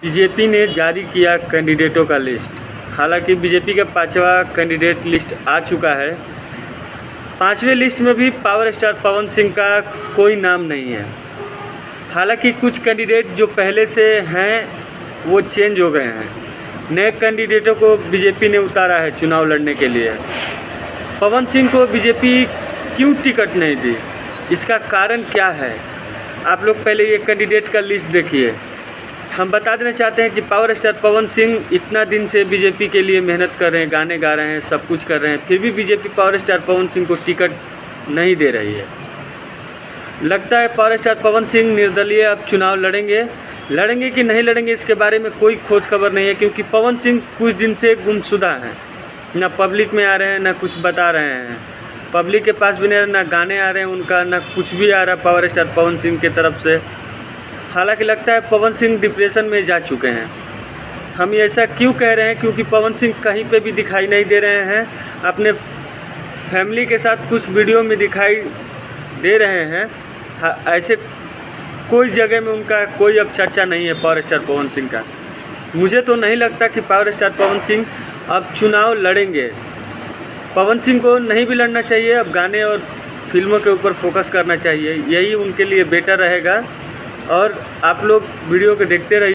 BJP ने जारी किया कैंडिडेटों का लिस्ट। हालांकि बीजेपी का 5वां कैंडिडेट लिस्ट आ चुका है। 5वें लिस्ट में भी पावर स्टार पवन सिंह का कोई नाम नहीं है। हालांकि कुछ कैंडिडेट जो पहले से हैं वो चेंज हो गए हैं। नए कैंडिडेटों को बीजेपी ने उतारा है चुनाव लड़ने के लिए। पवन सिंह को बीजेपी क्यों टिकट नहीं दी, इसका कारण क्या है? आप लोग पहले ये कैंडिडेट का लिस्ट देखिए। हम बता देना चाहते हैं कि पावर स्टार पवन सिंह इतना दिन से बीजेपी के लिए मेहनत कर रहे हैं, गाने गा रहे हैं, सब कुछ कर रहे हैं, फिर भी BJP power star Pawan Singh को टिकट नहीं दे रही है। लगता है पावर स्टार पवन सिंह निर्दलीय अब चुनाव लड़ेंगे कि नहीं लड़ेंगे, इसके बारे में कोई खोज खबर नहीं है, क्योंकि पवन सिंह कुछ दिन से गुमशुदा हैं। ना पब्लिक में आ रहे हैं, ना कुछ बता रहे हैं, पब्लिक के पास भी नहीं, ना गाने आ रहे हैं उनका, ना कुछ भी आ रहा पावर स्टार पवन सिंह की तरफ से। हालांकि लगता है पवन सिंह डिप्रेशन में जा चुके हैं। हम ऐसा क्यों कह रहे हैं? क्योंकि पवन सिंह कहीं पे भी दिखाई नहीं दे रहे हैं। अपने फैमिली के साथ कुछ वीडियो में दिखाई दे रहे हैं। ऐसे कोई जगह में उनका कोई अब चर्चा नहीं है पावर स्टार पवन सिंह का। मुझे तो नहीं लगता कि पावर स्टार पवन सिंह अब चुनाव लड़ेंगे। पवन सिंह को नहीं भी लड़ना चाहिए, अब गाने और फिल्मों के ऊपर फोकस करना चाहिए, यही उनके लिए बेटर रहेगा। और आप लोग वीडियो को देखते रहिए।